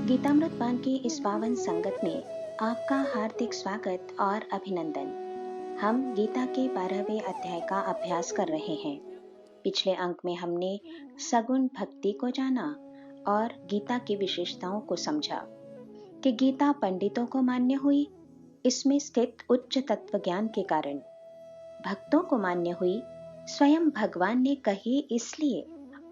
गीतामृत पान की इस पावन संगत में आपका हार्दिक स्वागत और अभिनंदन। हम गीता के 12वें अध्याय का अभ्यास कर रहे हैं। पिछले अंक में हमने सगुण भक्ति को जाना और गीता की विशेषताओं को समझा कि गीता पंडितों को मान्य हुई, इसमें स्थित उच्च तत्व ज्ञान के कारण। भक्तों को मान्य हुई, स्वयं भगवान ने कही इसलिए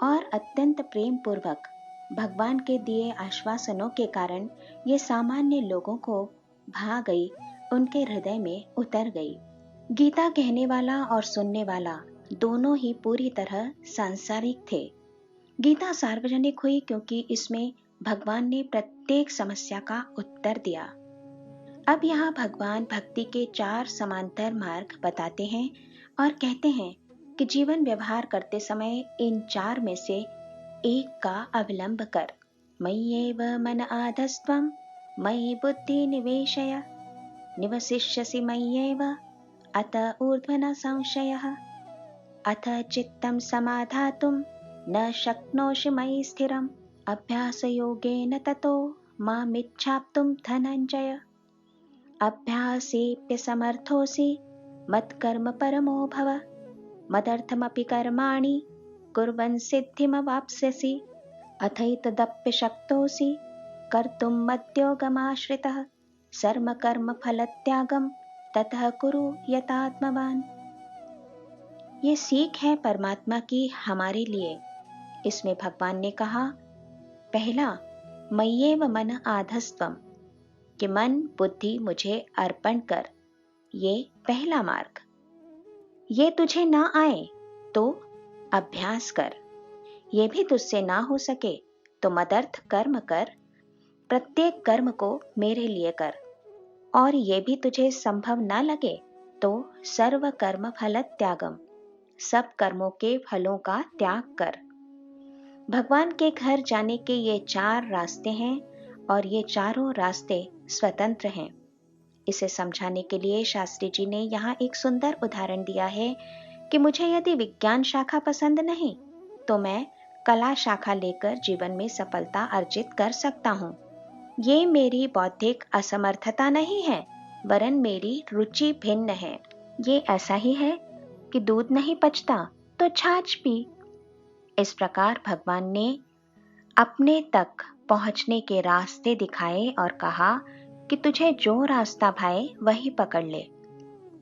और अत्यंत प्रेम पूर्वक भगवान के दिए आश्वासनों के कारण ये सामान्य लोगों को भा गई, उनके हृदय में उतर गई। गीता कहने वाला और सुनने वाला दोनों ही पूरी तरह सांसारिक थे। गीता सार्वजनिक हुई क्योंकि इसमें भगवान ने प्रत्येक समस्या का उत्तर दिया। अब यहाँ भगवान भक्ति के 4 समांतर मार्ग बताते हैं और कहते हैं कि जीवन व्यवहार करते समय इन 4 में से एक का अवलंब कर। मय्येव मन आधस्त्वं मयि बुद्धि निवेशय निवसिष्यसि मय्येव अत ऊर्ध्व न संशयः अथ चित्तं समाधातुं न शक्नोषि मयि स्थिरम् अभ्यासयोगेन ततो मामिच्छाप्तुं धनञ्जय अभ्यासेऽप्यसमर्थोऽसि मत्कर्म परमो भव मदर्थमपि कर्माणि कुर्वन् सिद्धिमवाप्स्यसि अथैतदप्यशक्तोऽसि कर्तुं मद्योगमाश्रितः सर्वकर्मफलत्यागं ततः कुरु यतात्मवान्। ये सीख है परमात्मा की हमारे लिए। इसमें भगवान ने कहा, पहला, मय्येव मन आधस्त्वम्, कि मन बुद्धि मुझे अर्पण कर। ये पहला मार्ग। ये तुझे ना आए तो अभ्यास कर। ये भी तुझसे ना हो सके तो मदर्थ कर्म कर। प्रत्येक कर्म को मेरे लिए कर। और ये भी तुझे संभव ना लगे तो सर्व कर्म फल त्यागम, सब कर्मों के फलों का त्याग कर। भगवान के घर जाने के ये 4 रास्ते हैं और ये चारों रास्ते स्वतंत्र हैं। इसे समझाने के लिए शास्त्री जी ने यहाँ एक सुंदर उदाहरण दिया है कि मुझे यदि विज्ञान शाखा पसंद नहीं तो मैं कला शाखा लेकर जीवन में सफलता अर्जित कर सकता हूँ। ये मेरी बौद्धिक असमर्थता नहीं है, वरन मेरी रुचि भिन्न है। ये ऐसा ही है कि दूध नहीं पचता तो छाछ पी। इस प्रकार भगवान ने अपने तक पहुंचने के रास्ते दिखाए और कहा कि तुझे जो रास्ता भाए वही पकड़ ले,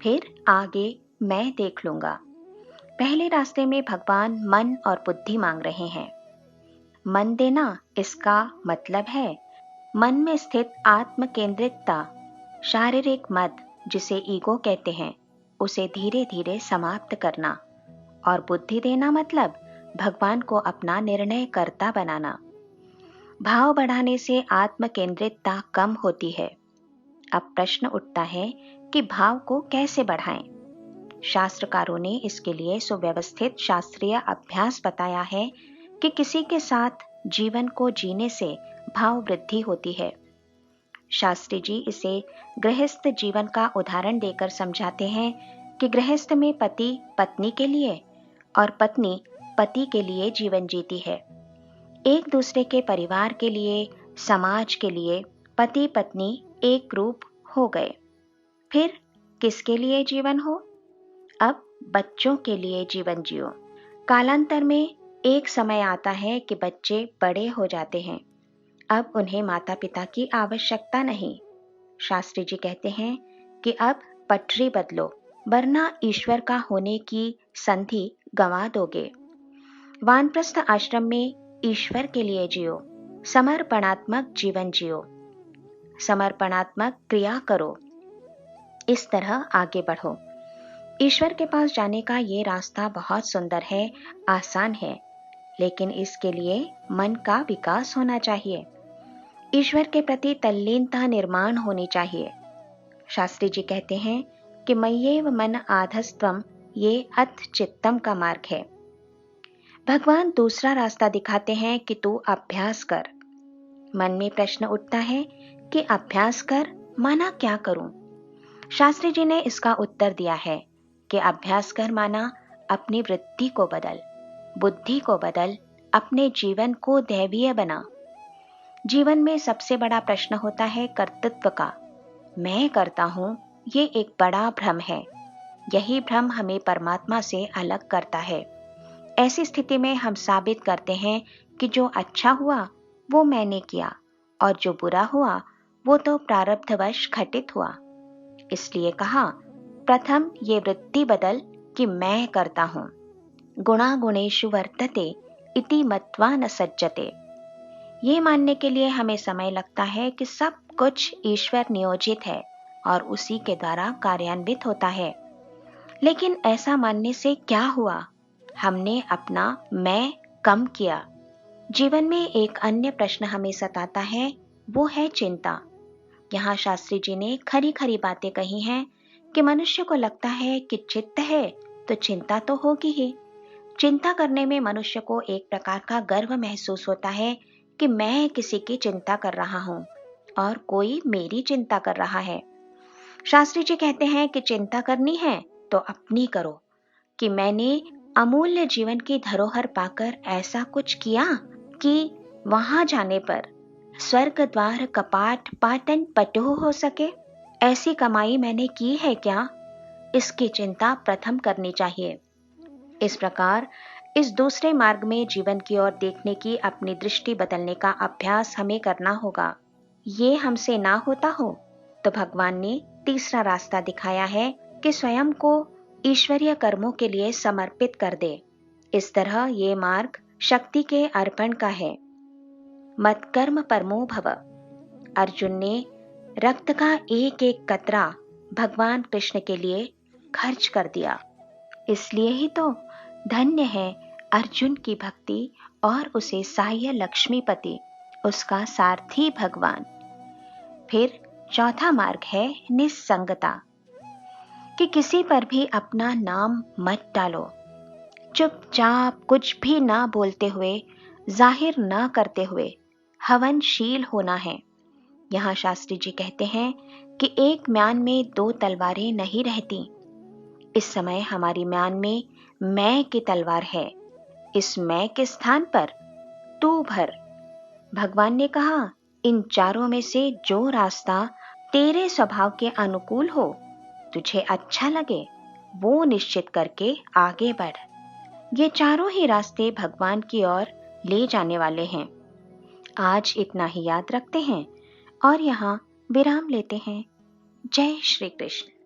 फिर आगे मैं देख लूंगा। पहले रास्ते में भगवान मन और बुद्धि मांग रहे हैं। मन देना, इसका मतलब है मन में स्थित आत्म केंद्रितता, शारीरिक मद जिसे ईगो कहते हैं, उसे धीरे धीरे समाप्त करना। और बुद्धि देना मतलब भगवान को अपना निर्णय कर्ता बनाना। भाव बढ़ाने से आत्म केंद्रितता कम होती है। अब प्रश्न उठता है कि भाव को कैसे बढ़ाएं? शास्त्रकारों ने इसके लिए सुव्यवस्थित शास्त्रीय अभ्यास बताया है कि किसी के साथ जीवन को जीने से भाव वृद्धि होती है। शास्त्री जी इसे गृहस्थ जीवन का उदाहरण देकर समझाते हैं कि गृहस्थ में पति पत्नी के लिए और पत्नी पति के लिए जीवन जीती है। एक दूसरे के परिवार के लिए, समाज के लिए पति पत्नी एक रूप हो गए। फिर किसके लिए जीवन हो? अब बच्चों के लिए जीवन जियो। कालांतर में एक समय आता है कि बच्चे बड़े हो जाते हैं। अब उन्हें माता पिता की आवश्यकता नहीं। शास्त्री जी कहते हैं कि अब पटरी बदलो, वरना ईश्वर का होने की संधि गंवा दोगे। वानप्रस्थ आश्रम में ईश्वर के लिए जियो, समर्पणात्मक जीवन जियो, समर्पणात्मक क्रिया करो। इस तरह आगे बढ़ो। ईश्वर के पास जाने का ये रास्ता बहुत सुंदर है, आसान है, लेकिन इसके लिए मन का विकास होना चाहिए। ईश्वर के प्रति तल्लीनता निर्माण होनी चाहिए। शास्त्री जी कहते हैं कि मय्येव मन आधस्त्वम, ये अथ चित्तम का मार्ग है। भगवान दूसरा रास्ता दिखाते हैं कि तू अभ्यास कर। मन में प्रश्न उठता है कि अभ्यास कर माना क्या करूं? शास्त्री जी ने इसका उत्तर दिया है कि अभ्यास कर माना अपनी वृत्ति को बदल, बुद्धि को बदल, अपने जीवन को दैवीय बना। जीवन में सबसे बड़ा प्रश्न होता है कर्तृत्व का। मैं करता हूँ, ये एक बड़ा भ्रम है। यही भ्रम हमें परमात्मा से अलग करता है। ऐसी स्थिति में हम साबित करते हैं कि जो अच्छा हुआ वो मैंने किया और जो बुरा हुआ वो तो प्रारब्धवश घटित हुआ। इसलिए कहा, प्रथम ये वृत्ति बदल कि मैं करता हूँ। गुणा गुणेषु वर्तते इति मत्वा न सज्जते। ये मानने के लिए हमें समय लगता है कि सब कुछ ईश्वर नियोजित है और उसी के द्वारा कार्यान्वित होता है। लेकिन ऐसा मानने से क्या हुआ? हमने अपना मैं कम किया। जीवन में एक अन्य प्रश्न हमें सताता है, वो है चिंता। यहाँ शास्त्री जी ने खरी खरी बातें कही हैं कि मनुष्य को लगता है कि चित्त है तो चिंता तो होगी ही। चिंता करने में मनुष्य को एक प्रकार का गर्व महसूस होता है कि मैं किसी की चिंता कर रहा हूँ और कोई मेरी चिंता कर रहा है। शास्त्री जी कहते हैं कि चिंता करनी है तो अपनी करो, कि मैंने अमूल्य जीवन की धरोहर पाकर ऐसा कुछ किया कि वहां जाने पर स्वर्ग द्वार कपाट पाटन पटु हो सके। ऐसी कमाई मैंने की है क्या? इसकी चिंता प्रथम करनी चाहिए। इस प्रकार इस दूसरे मार्ग में जीवन की ओर देखने की अपनी दृष्टि बदलने का अभ्यास हमें करना होगा। ये हमसे ना होता हो तो भगवान ने तीसरा रास्ता दिखाया है कि स्वयं को ईश्वरीय कर्मों के लिए समर्पित कर दे। इस तरह ये मार्ग शक्ति के अर्पण का है। मत्कर्म परमो भव। अर्जुन ने रक्त का एक एक कतरा भगवान कृष्ण के लिए खर्च कर दिया। इसलिए ही तो धन्य है अर्जुन की भक्ति और उसे सहाय लक्ष्मीपति, उसका सारथी भगवान। फिर चौथा मार्ग है निस्संगता, कि किसी पर भी अपना नाम मत डालो। चुपचाप कुछ भी ना बोलते हुए, जाहिर ना करते हुए हवनशील होना है। यहाँ शास्त्री जी कहते हैं कि एक म्यान में दो तलवारें नहीं रहती। इस समय हमारी म्यान में मैं की तलवार है। इस मैं के स्थान पर तू भर। भगवान ने कहा, इन चारों में से जो रास्ता तेरे स्वभाव के अनुकूल हो, तुझे अच्छा लगे, वो निश्चित करके आगे बढ़। ये चारों ही रास्ते भगवान की ओर ले जाने वाले हैं। आज इतना ही याद रखते हैं और यहाँ विराम लेते हैं। जय श्री कृष्ण।